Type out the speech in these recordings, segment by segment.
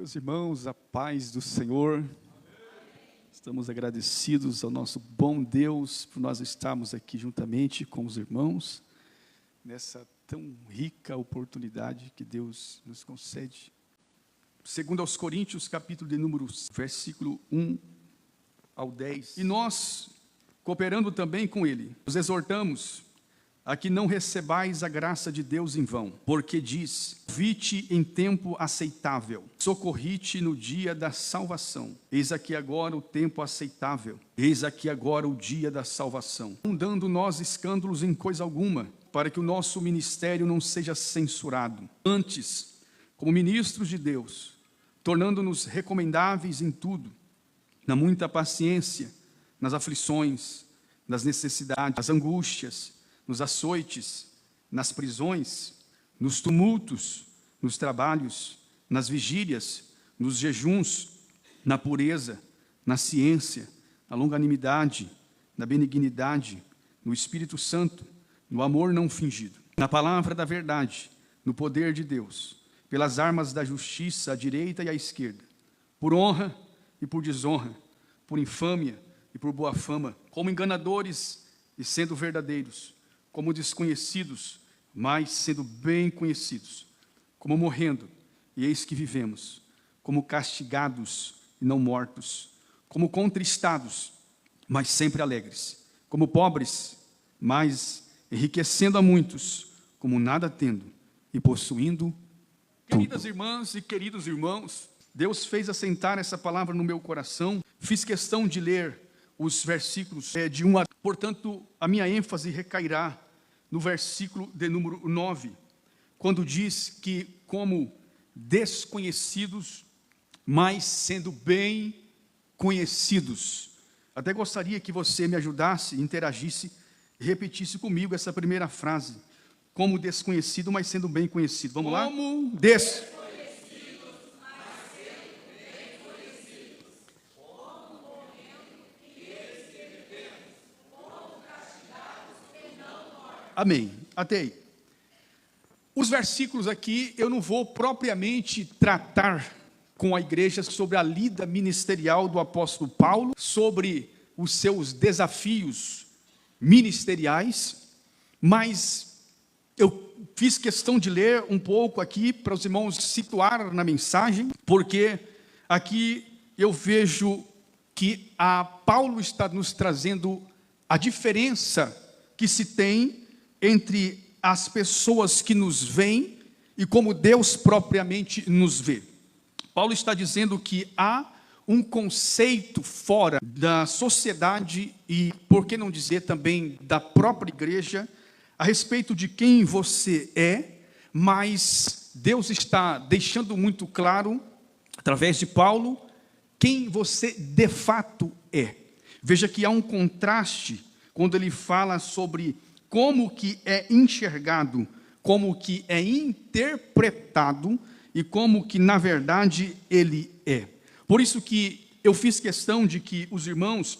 Meus irmãos, a paz do Senhor. Estamos agradecidos ao nosso bom Deus por nós estarmos aqui juntamente com os irmãos nessa tão rica oportunidade que Deus nos concede. Segundo aos Coríntios, capítulo de número, versículo 1 ao 10. E nós, cooperando também com ele, os exortamos a que não recebais a graça de Deus em vão, porque diz: vi-te em tempo aceitável, socorri-te no dia da salvação. Eis aqui agora o tempo aceitável, eis aqui agora o dia da salvação. Não dando nós escândalos em coisa alguma, para que o nosso ministério não seja censurado. Antes, como ministros de Deus, tornando-nos recomendáveis em tudo, na muita paciência, nas aflições, nas necessidades, nas angústias, nos açoites, nas prisões, nos tumultos, nos trabalhos, nas vigílias, nos jejuns, na pureza, na ciência, na longanimidade, na benignidade, no Espírito Santo, no amor não fingido, na palavra da verdade, no poder de Deus, pelas armas da justiça à direita e à esquerda, por honra e por desonra, por infâmia e por boa fama, como enganadores e sendo verdadeiros, como desconhecidos, mas sendo bem conhecidos, como morrendo, e eis que vivemos, como castigados e não mortos, como contristados, mas sempre alegres, como pobres, mas enriquecendo a muitos, como nada tendo e possuindo tudo. Queridas irmãs e queridos irmãos, Deus fez assentar essa palavra no meu coração. Fiz questão de ler os versículos de 1 a... Portanto, a minha ênfase recairá no versículo de número 9, quando diz que como desconhecidos, mas sendo bem conhecidos. Até gostaria que você me ajudasse, interagisse, e repetisse comigo essa primeira frase. Como desconhecido, mas sendo bem conhecido. Vamos lá? Como desconhecidos, mas sendo bem conhecidos. Como morrendo e eis que vivemos. Como castigados e não mortos. Amém. Até aí. Os versículos aqui, eu não vou propriamente tratar com a igreja sobre a lida ministerial do apóstolo Paulo, sobre os seus desafios ministeriais, mas eu fiz questão de ler um pouco aqui para os irmãos situar na mensagem, porque aqui eu vejo que Paulo está nos trazendo a diferença que se tem entre as pessoas que nos veem e como Deus propriamente nos vê. Paulo está dizendo que há um conceito fora da sociedade e, por que não dizer também, da própria igreja, a respeito de quem você é, mas Deus está deixando muito claro, através de Paulo, quem você de fato é. Veja que há um contraste quando ele fala sobre como que é enxergado, como que é interpretado e como que na verdade ele é. Por isso que eu fiz questão de que os irmãos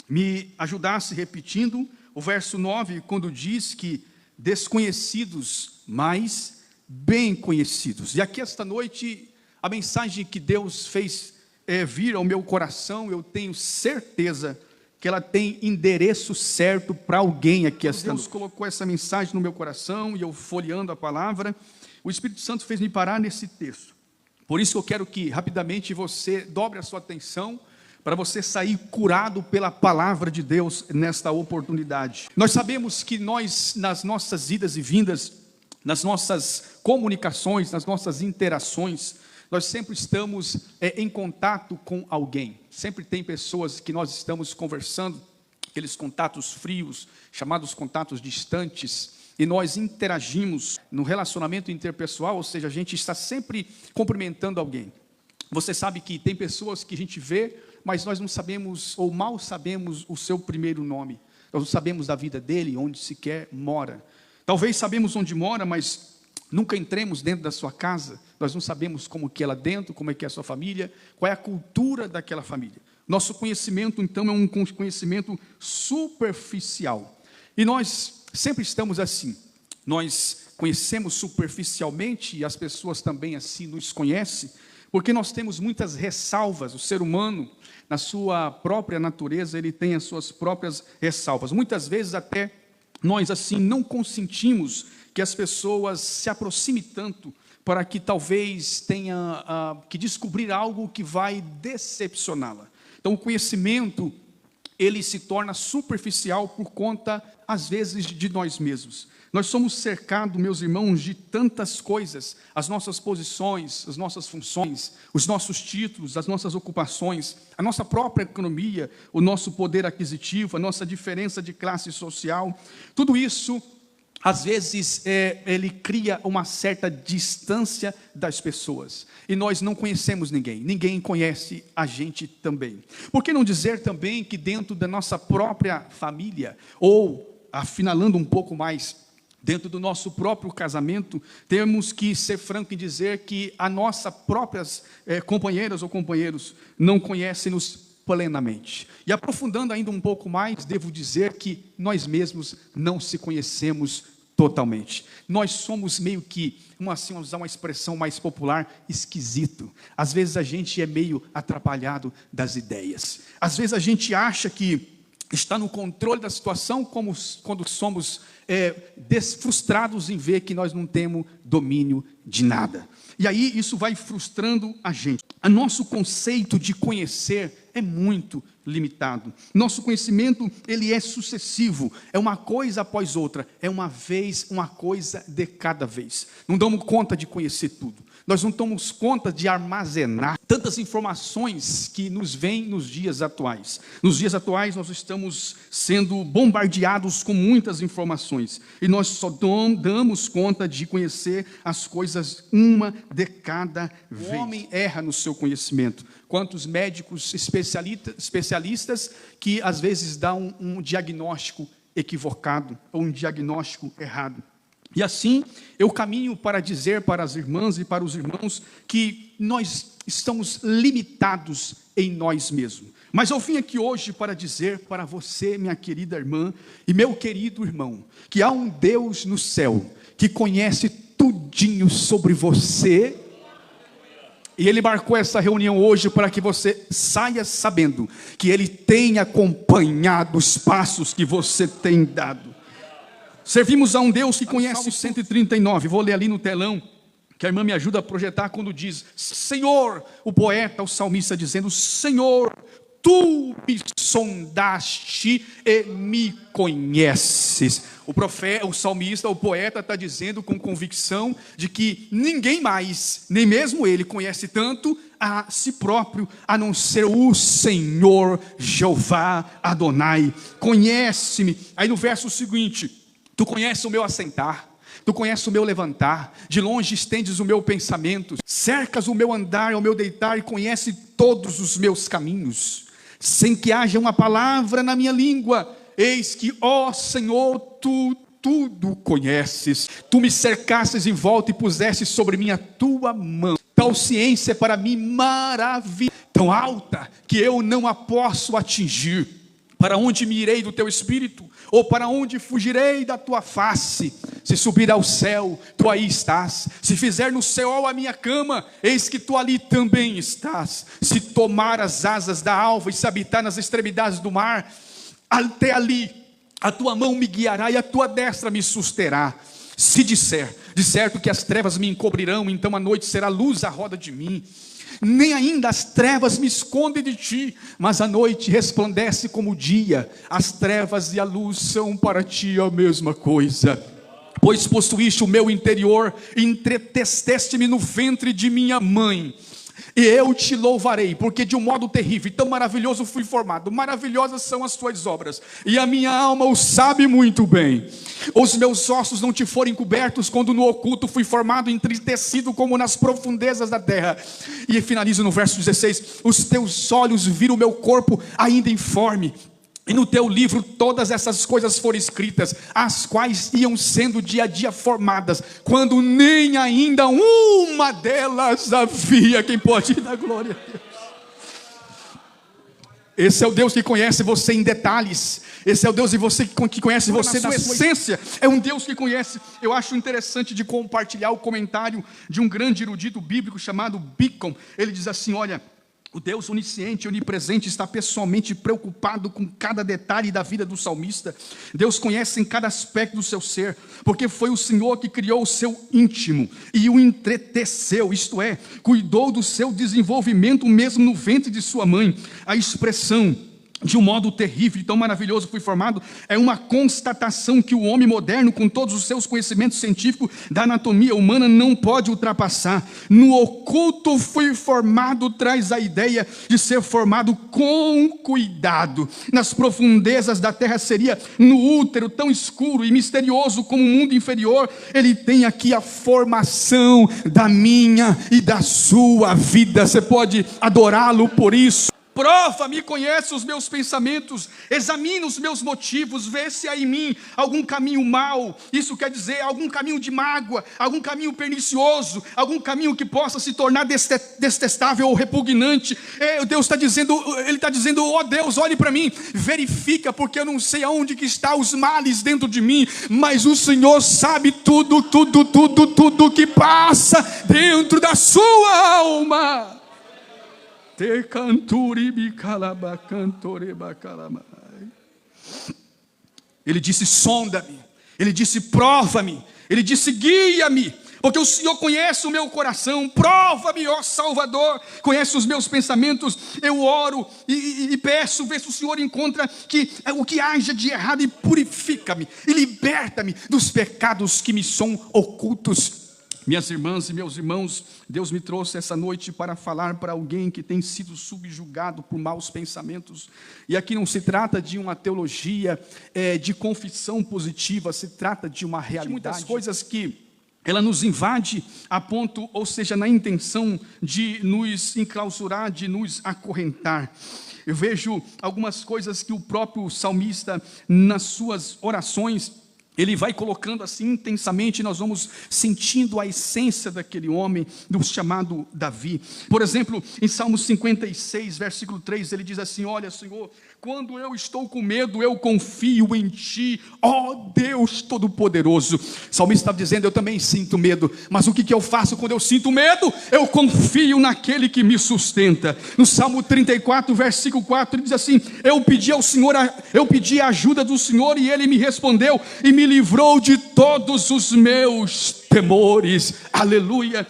me ajudassem repetindo o verso 9, quando diz que desconhecidos, mas bem conhecidos. E aqui esta noite, a mensagem que Deus fez vir ao meu coração, eu tenho certeza que ela tem endereço certo para alguém aqui esta noite. Deus colocou essa mensagem no meu coração e eu folheando a palavra, o Espírito Santo fez me parar nesse texto. Por isso eu quero que rapidamente você dobre a sua atenção para você sair curado pela palavra de Deus nesta oportunidade. Nós sabemos que nós, nas nossas idas e vindas, nas nossas comunicações, nas nossas interações, nós sempre estamos em contato com alguém. Sempre tem pessoas que nós estamos conversando, aqueles contatos frios, chamados contatos distantes, e nós interagimos no relacionamento interpessoal, ou seja, a gente está sempre cumprimentando alguém. Você sabe que tem pessoas que a gente vê, mas nós não sabemos, ou mal sabemos o seu primeiro nome. Nós não sabemos da vida dele, onde sequer mora. Talvez sabemos onde mora, mas nunca entremos dentro da sua casa. Nós não sabemos como que é lá dentro, como é que é a sua família, qual é a cultura daquela família. Nosso conhecimento, então, é um conhecimento superficial. E nós sempre estamos assim, nós conhecemos superficialmente e as pessoas também assim nos conhecem, porque nós temos muitas ressalvas. O ser humano, na sua própria natureza, ele tem as suas próprias ressalvas. Muitas vezes até nós assim não consentimos que as pessoas se aproximem tanto, para que talvez tenha que descobrir algo que vai decepcioná-la. Então o conhecimento, ele se torna superficial por conta, às vezes, de nós mesmos. Nós somos cercados, meus irmãos, de tantas coisas, as nossas posições, as nossas funções, os nossos títulos, as nossas ocupações, a nossa própria economia, o nosso poder aquisitivo, a nossa diferença de classe social. Tudo isso, às vezes, ele cria uma certa distância das pessoas. E nós não conhecemos ninguém. Ninguém conhece a gente também. Por que não dizer também que dentro da nossa própria família, ou, afinalando um pouco mais, dentro do nosso próprio casamento, temos que ser franco e dizer que as nossas próprias companheiras ou companheiros não conhecem-nos plenamente. E aprofundando ainda um pouco mais, devo dizer que nós mesmos não se conhecemos totalmente. Nós somos meio que, vamos usar uma expressão mais popular, esquisito. Às vezes a gente é meio atrapalhado das ideias. Às vezes a gente acha que está no controle da situação, como quando somos frustrados em ver que nós não temos domínio de nada. E aí isso vai frustrando a gente. O nosso conceito de conhecer é muito limitado. Nosso conhecimento, ele é sucessivo, é uma coisa após outra, é uma vez, uma coisa de cada vez. Não damos conta de conhecer tudo. Nós não damos conta de armazenar tantas informações que nos vêm nos dias atuais. Nos dias atuais nós estamos sendo bombardeados com muitas informações. E nós só damos conta de conhecer as coisas uma de cada vez. O homem erra no seu conhecimento. Quantos médicos especialistas que às vezes dão um diagnóstico equivocado ou um diagnóstico errado. E assim, eu caminho para dizer para as irmãs e para os irmãos que nós estamos limitados em nós mesmos. Mas eu vim aqui hoje para dizer para você, minha querida irmã e meu querido irmão, que há um Deus no céu que conhece tudinho sobre você. E Ele marcou essa reunião hoje para que você saia sabendo que Ele tem acompanhado os passos que você tem dado. Servimos a um Deus que conhece o 139, vou ler ali no telão, que a irmã me ajuda a projetar quando diz, Senhor, o poeta, o salmista dizendo, Senhor, Tu me sondaste e me conheces. O salmista, o poeta está dizendo com convicção de que ninguém mais, nem mesmo ele, conhece tanto a si próprio, a não ser o Senhor Jeová Adonai. Conhece-me. Aí no verso seguinte, Tu conheces o meu assentar, Tu conheces o meu levantar, de longe estendes o meu pensamento, cercas o meu andar, o meu deitar, e conhece todos os meus caminhos, sem que haja uma palavra na minha língua. Eis que, ó Senhor, Tu tudo conheces. Tu me cercastes em volta e puseste sobre mim a Tua mão. Tal ciência é para mim maravilha, tão alta que eu não a posso atingir. Para onde me irei do Teu Espírito? Ou para onde fugirei da Tua face? Se subir ao céu, Tu aí estás. Se fizer no céu a minha cama, eis que Tu ali também estás. Se tomar as asas da alva e se habitar nas extremidades do mar, até ali a Tua mão me guiará e a Tua destra me susterá. Se disser, de certo que as trevas me encobrirão, então a noite será luz à roda de mim. Nem ainda as trevas me escondem de Ti, mas a noite resplandece como o dia. As trevas e a luz são para Ti a mesma coisa. Pois possuíste o meu interior, entretesteste-me no ventre de minha mãe. E eu Te louvarei, porque de um modo terrível e tão maravilhoso fui formado. Maravilhosas são as Tuas obras, e a minha alma o sabe muito bem. Os meus ossos não Te forem cobertos, quando no oculto fui formado, entristecido como nas profundezas da terra. E finalizo no verso 16, os Teus olhos viram o meu corpo ainda informe, e no Teu livro todas essas coisas foram escritas, as quais iam sendo dia a dia formadas, quando nem ainda uma delas havia. Quem pode dar glória a Deus? Esse é o Deus que conhece você em detalhes. Esse é o Deus que conhece você na sua essência. É um Deus que conhece. Eu acho interessante de compartilhar o comentário de um grande erudito bíblico chamado Bicon. Ele diz assim, olha, o Deus onisciente, onipresente, está pessoalmente preocupado com cada detalhe da vida do salmista. Deus conhece em cada aspecto do seu ser, porque foi o Senhor que criou o seu íntimo e o entreteceu, isto é, cuidou do seu desenvolvimento mesmo no ventre de sua mãe. A expressão de um modo terrível e tão maravilhoso fui formado, é uma constatação que o homem moderno, com todos os seus conhecimentos científicos da anatomia humana, não pode ultrapassar. No oculto fui formado traz a ideia de ser formado com cuidado. Nas profundezas da terra seria no útero tão escuro e misterioso como o mundo inferior. Ele tem aqui a formação da minha e da sua vida. Você pode adorá-lo por isso. Prova-me, conhece os meus pensamentos, examina os meus motivos, vê se há em mim algum caminho mau. Isso quer dizer algum caminho de mágoa, algum caminho pernicioso, algum caminho que possa se tornar detestável ou repugnante. Deus está dizendo, Ele está dizendo, ó Deus, olhe para mim, verifica, porque eu não sei aonde que está os males dentro de mim, mas o Senhor sabe tudo que passa dentro da sua alma. Ele disse, sonda-me. Ele disse, prova-me. Ele disse, guia-me. Porque o Senhor conhece o meu coração. Prova-me, ó Salvador. Conhece os meus pensamentos. Eu oro e peço, vê se o Senhor encontra o que haja de errado e purifica-me. E liberta-me dos pecados que me são ocultos. Minhas irmãs e meus irmãos, Deus me trouxe essa noite para falar para alguém que tem sido subjugado por maus pensamentos. E aqui não se trata de uma teologia de confissão positiva, se trata de uma realidade. Muitas coisas que ela nos invade a ponto, ou seja, na intenção de nos enclausurar, de nos acorrentar. Eu vejo algumas coisas que o próprio salmista, nas suas orações, ele vai colocando assim intensamente, nós vamos sentindo a essência daquele homem, do chamado Davi. Por exemplo, em Salmo 56, versículo 3, ele diz assim, olha Senhor, quando eu estou com medo, eu confio em Ti, ó Deus Todo-Poderoso. O salmista estava dizendo, eu também sinto medo, mas o que eu faço quando eu sinto medo? Eu confio naquele que me sustenta. No Salmo 34, versículo 4, ele diz assim, eu pedi a ajuda do Senhor e Ele me respondeu e me livrou de todos os meus temores. Aleluia.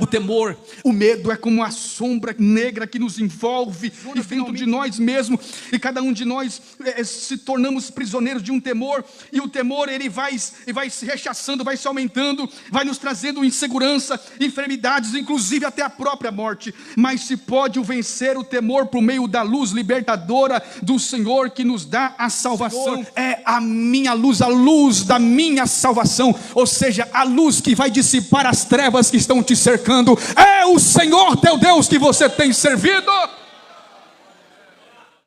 O temor, o medo é como uma sombra negra que nos envolve e dentro de nós mesmos, e cada um de nós se tornamos prisioneiros de um temor, e o temor ele vai se rechaçando, vai se aumentando, vai nos trazendo insegurança, enfermidades, inclusive até a própria morte. Mas se pode vencer o temor por meio da luz libertadora do Senhor que nos dá a salvação. É a minha luz, a luz da minha salvação, ou seja, a luz que vai dissipar as trevas que estão te cercando. É o Senhor teu Deus que você tem servido.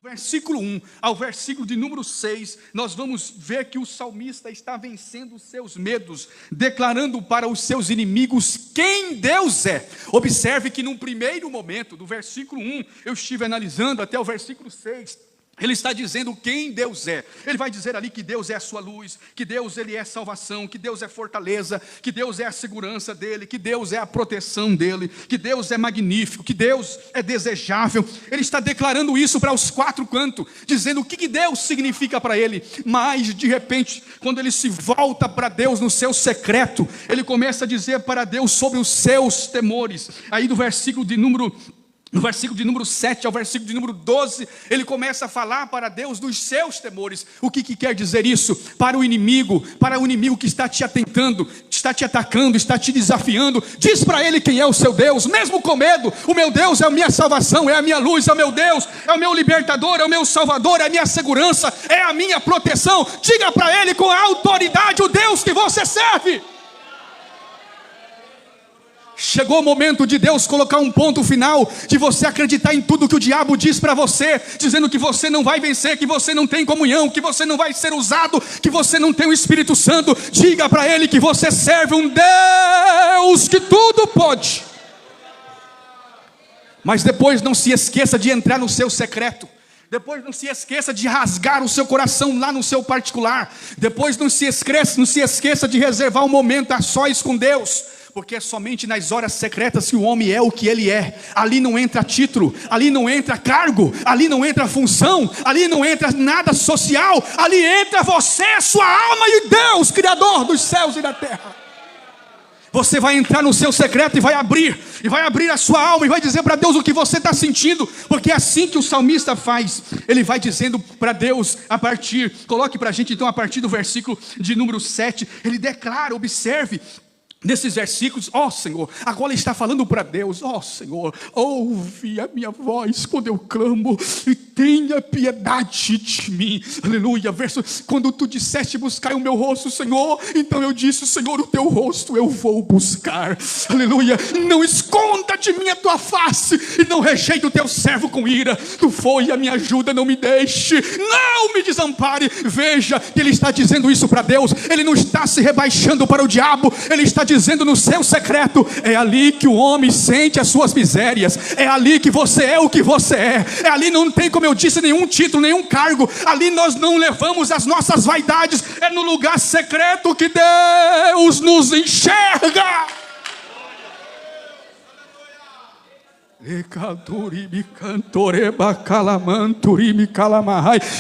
Versículo 1 ao versículo de número 6, nós vamos ver que o salmista está vencendo os seus medos, declarando para os seus inimigos quem Deus é. Observe que num primeiro momento, do versículo 1, eu estive analisando até o versículo 6, ele está dizendo quem Deus é. Ele vai dizer ali que Deus é a sua luz, que Deus ele é salvação, que Deus é fortaleza, que Deus é a segurança dele, que Deus é a proteção dele, que Deus é magnífico, que Deus é desejável. Ele está declarando isso para os quatro cantos, dizendo o que Deus significa para ele. Mas de repente, quando ele se volta para Deus no seu secreto, ele começa a dizer para Deus sobre os seus temores. Aí do versículo de número 7 ao versículo de número 12, ele começa a falar para Deus dos seus temores. O que quer dizer isso? Para o inimigo que está te atentando, está te atacando, está te desafiando, diz para ele quem é o seu Deus, mesmo com medo. O meu Deus é a minha salvação, é a minha luz, é o meu Deus, é o meu libertador, é o meu salvador, é a minha segurança, é a minha proteção. Diga para ele com a autoridade o Deus que você serve. Chegou o momento de Deus colocar um ponto final, de você acreditar em tudo que o diabo diz para você, dizendo que você não vai vencer, que você não tem comunhão, que você não vai ser usado, que você não tem o Espírito Santo. Diga para ele que você serve um Deus que tudo pode. Mas depois não se esqueça de entrar no seu secreto. Depois não se esqueça de rasgar o seu coração lá no seu particular. Depois não se esqueça de reservar um momento a sós com Deus. Porque é somente nas horas secretas que o homem é o que ele é. Ali não entra título, ali não entra cargo, ali não entra função, ali não entra nada social. Ali entra você, sua alma e Deus, Criador dos céus e da terra. Você vai entrar no seu secreto e vai abrir a sua alma e vai dizer para Deus o que você está sentindo. Porque é assim que o salmista faz. Ele vai dizendo para Deus coloque para a gente então a partir do versículo de número 7. Ele declara, observe, nesses versículos, Senhor, agora ele está falando para Deus, Senhor, ouve a minha voz quando eu clamo e tenha piedade de mim, aleluia. Quando tu disseste buscar o meu rosto, Senhor, então eu disse, Senhor, o teu rosto eu vou buscar, aleluia. Não esconda de mim a tua face e não rejeite o teu servo com ira. Tu foi a minha ajuda, não me deixe, não me desampare. Veja que ele está dizendo isso para Deus. Ele não está se rebaixando para o diabo, ele está dizendo no seu secreto. É ali que o homem sente as suas misérias, é ali que você é o que você é ali não tem, como eu disse, nenhum título, nenhum cargo. Ali nós não levamos as nossas vaidades. É no lugar secreto que Deus nos enxerga.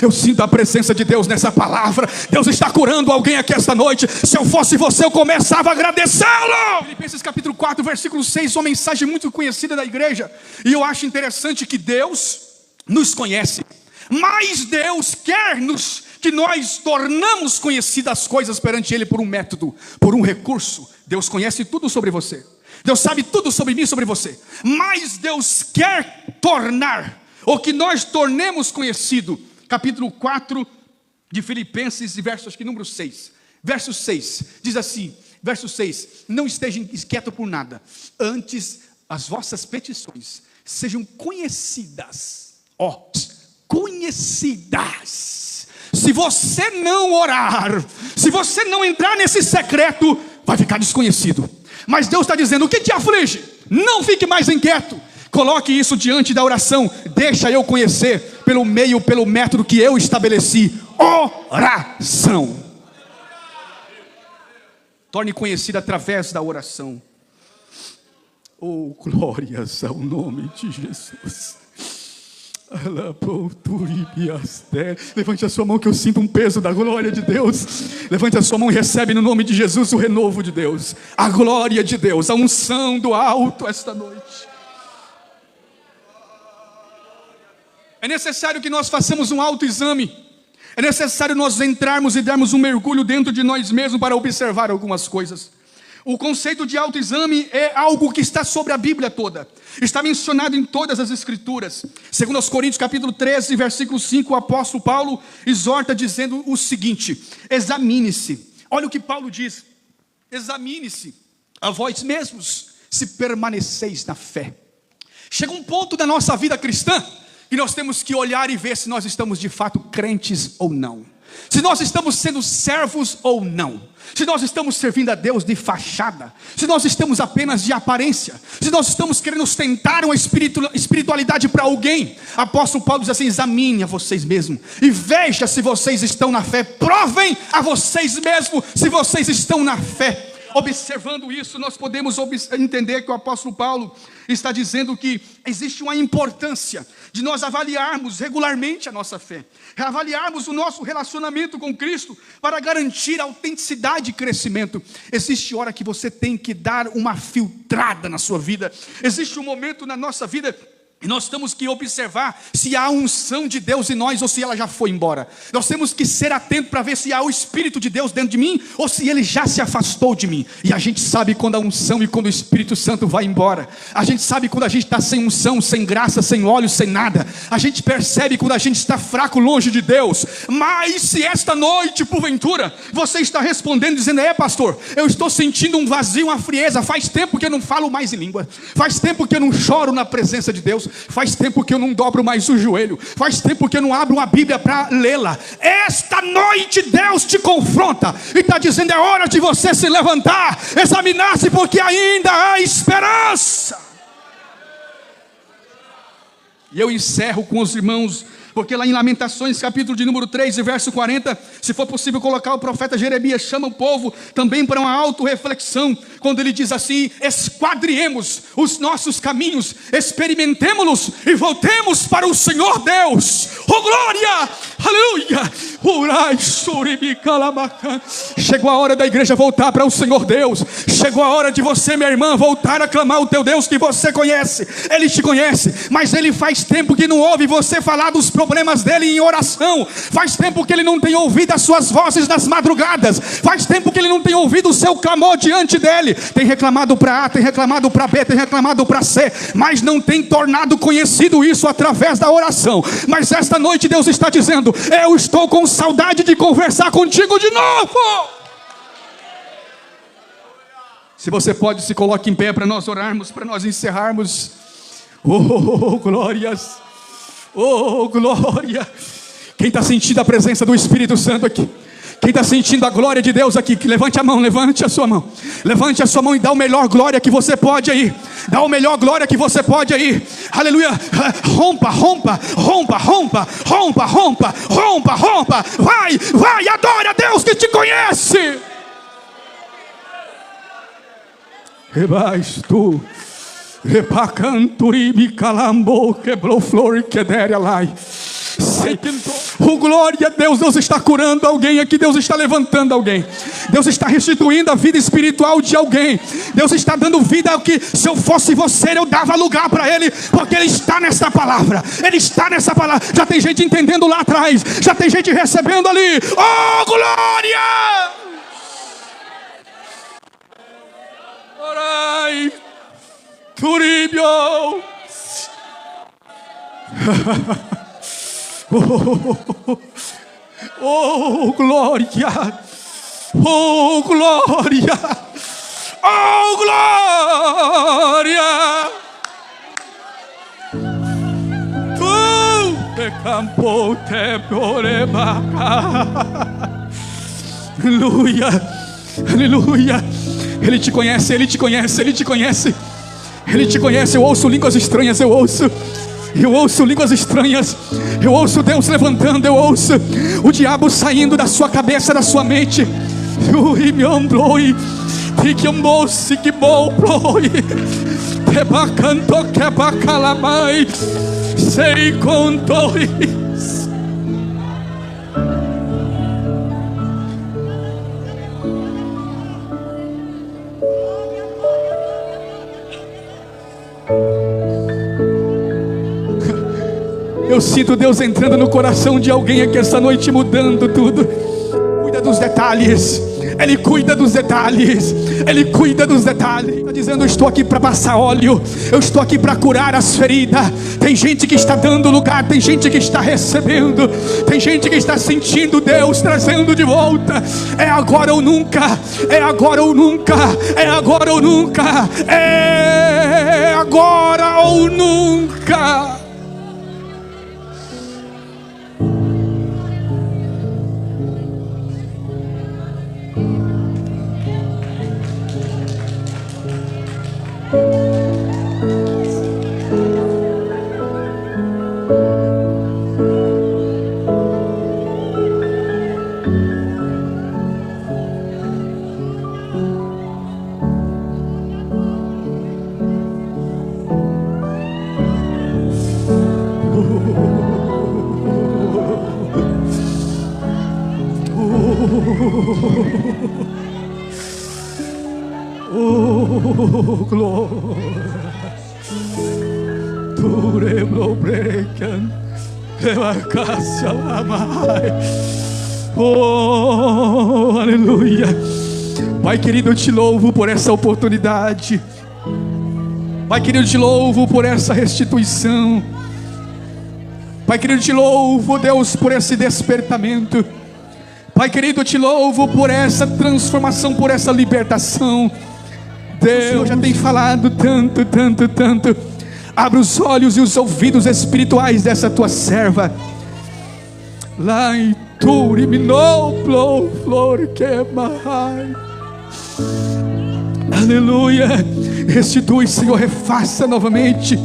Eu sinto a presença de Deus nessa palavra. Deus está curando alguém aqui esta noite. Se eu fosse você, eu começava a agradecê-lo. Filipenses capítulo 4, versículo 6, uma mensagem muito conhecida da igreja. E eu acho interessante que Deus nos conhece, mas Deus quer que nós tornamos conhecidas as coisas perante Ele por um método, por um recurso. Deus conhece tudo sobre você. Deus sabe tudo sobre mim e sobre você. Mas Deus quer tornar, ou que nós tornemos conhecido. Capítulo 4 de Filipenses, verso acho que número 6. Verso 6, diz assim, verso 6. Não estejam inquietos por nada. Antes, as vossas petições sejam conhecidas. Conhecidas. Se você não orar, se você não entrar nesse secreto, vai ficar desconhecido. Mas Deus está dizendo, o que te aflige? Não fique mais inquieto. Coloque isso diante da oração. Deixa eu conhecer pelo método que eu estabeleci. Oração. Torne conhecido através da oração. Oh, glórias ao nome de Jesus. Levante a sua mão que eu sinto um peso da glória de Deus. Levante a sua mão e recebe no nome de Jesus o renovo de Deus, a glória de Deus, a unção do alto esta noite. É necessário que nós façamos um autoexame. É necessário nós entrarmos e darmos um mergulho dentro de nós mesmos para observar algumas coisas. O conceito de autoexame é algo que está sobre a Bíblia toda. Está mencionado em todas as Escrituras. Segundo aos Coríntios capítulo 13, versículo 5, o apóstolo Paulo exorta dizendo o seguinte: examine-se. Olha o que Paulo diz: examine-se a vós mesmos, se permaneceis na fé. Chega um ponto da nossa vida cristã que nós temos que olhar e ver se nós estamos de fato crentes ou não. Se nós estamos sendo servos ou não. Se nós estamos servindo a Deus de fachada. Se nós estamos apenas de aparência. Se nós estamos querendo ostentar uma espiritualidade para alguém. Apóstolo Paulo diz assim: examine a vocês mesmos e veja se vocês estão na fé. Provem a vocês mesmos se vocês estão na fé. Observando isso, nós podemos entender que o apóstolo Paulo está dizendo que existe uma importância de nós avaliarmos regularmente a nossa fé, avaliarmos o nosso relacionamento com Cristo para garantir autenticidade e crescimento. Existe hora que você tem que dar uma filtrada na sua vida. Existe um momento na nossa vida e nós temos que observar se há a unção de Deus em nós ou se ela já foi embora. Nós temos que ser atentos para ver se há o Espírito de Deus dentro de mim ou se ele já se afastou de mim. E a gente sabe quando a unção e quando o Espírito Santo vai embora. A gente sabe quando a gente está sem unção, sem graça, sem óleo, sem nada. A gente percebe quando a gente está fraco, longe de Deus. Mas se esta noite, porventura, você está respondendo dizendo: pastor, eu estou sentindo um vazio, uma frieza. Faz tempo que eu não falo mais em língua. Faz tempo que eu não choro na presença de Deus. Faz tempo que eu não dobro mais o joelho. Faz tempo que eu não abro uma Bíblia para lê-la. Esta noite Deus te confronta e está dizendo: é hora de você se levantar, examinar-se, porque ainda há esperança. E eu encerro com os irmãos, porque lá em Lamentações, capítulo de número 3, verso 40, se for possível colocar, o profeta Jeremias chama o povo também para uma autorreflexão, quando ele diz assim: esquadriemos os nossos caminhos, experimentemos-los e voltemos para o Senhor Deus. Oh glória, aleluia. Chegou a hora da igreja voltar para o Senhor Deus. Chegou a hora de você, minha irmã, voltar a clamar o teu Deus que você conhece. Ele te conhece, mas ele faz tempo que não ouve você falar dos problemas dele em oração. Faz tempo que ele não tem ouvido as suas vozes nas madrugadas. Faz tempo que ele não tem ouvido o seu clamor diante dele. Tem reclamado para A, tem reclamado para B, tem reclamado para C, mas não tem tornado conhecido isso através da oração. Mas esta noite Deus está dizendo: eu estou com saudade de conversar contigo de novo. Se você pode, se coloque em pé para nós orarmos, para nós encerrarmos. Oh glórias, oh glória. Quem está sentindo a presença do Espírito Santo aqui? Quem está sentindo a glória de Deus aqui, que levante a mão, levante a sua mão. Levante a sua mão e dá o melhor glória que você pode aí. Dá o melhor glória que você pode aí. Aleluia. Rompa, rompa, rompa, rompa, rompa, rompa, rompa, rompa. Vai, vai, adora a Deus que te conhece. Rebais tu. Repacanturibi calambo quebrou flor que dere alai. Oh glória a Deus, Deus está curando alguém aqui, Deus está levantando alguém, Deus está restituindo a vida espiritual de alguém, Deus está dando vida ao que, se eu fosse você, eu dava lugar para Ele, porque Ele está nessa palavra, Ele está nessa palavra. Já tem gente entendendo lá atrás, já tem gente recebendo ali. Oh glória! Orai, Turibio. Oh glória, oh glória, oh glória. Tu te campo te porebaca. Aleluia, aleluia. Ele te conhece, Ele te conhece, Ele te conhece, Ele te conhece. Eu ouço línguas estranhas, eu ouço línguas estranhas, eu ouço Deus levantando, eu ouço o diabo saindo da sua cabeça, da sua mente. Eu sinto Deus entrando no coração de alguém aqui essa noite, mudando tudo. Cuida dos detalhes. Ele cuida dos detalhes. Ele cuida dos detalhes. Está dizendo: eu estou aqui para passar óleo. Eu estou aqui para curar as feridas. Tem gente que está dando lugar. Tem gente que está recebendo. Tem gente que está sentindo Deus trazendo de volta. É agora ou nunca. É agora ou nunca. É agora ou nunca. É agora ou nunca. Oh, glória. Tu rebro brecan. Oh, aleluia. Pai querido, eu te louvo por essa oportunidade. Pai querido, eu te louvo por essa restituição. Pai querido, eu te louvo, Deus, por esse despertamento. Pai querido, eu te louvo por essa transformação, por essa libertação. Deus já tem falado tanto, tanto, tanto. Abra os olhos e os ouvidos espirituais dessa tua serva. Lá em Turimino, flor que mai. Aleluia. Restitui, Senhor, refaça novamente.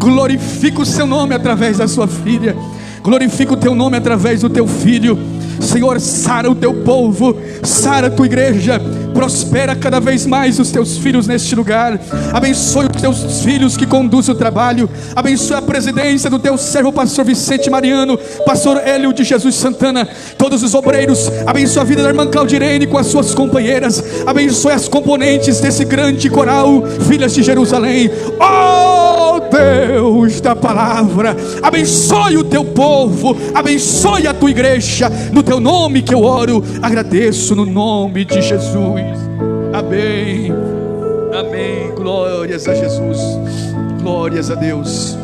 Glorifica o seu nome através da sua filha. Glorifica o teu nome através do teu filho. Senhor, sara o teu povo, sara a tua igreja, prospera cada vez mais os teus filhos neste lugar. Abençoe os teus filhos que conduzem o trabalho. Abençoe a presidência do teu servo pastor Vicente Mariano, pastor Hélio de Jesus Santana, todos os obreiros. Abençoe a vida da irmã Claudirene com as suas companheiras. Abençoe as componentes desse grande coral Filhas de Jerusalém. Oh Deus da palavra, abençoe o teu povo, abençoe a tua igreja. No teu nome que eu oro, agradeço no nome de Jesus. Amém, amém. Glórias a Jesus, glórias a Deus.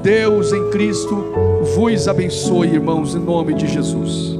Deus em Cristo vos abençoe, irmãos, em nome de Jesus.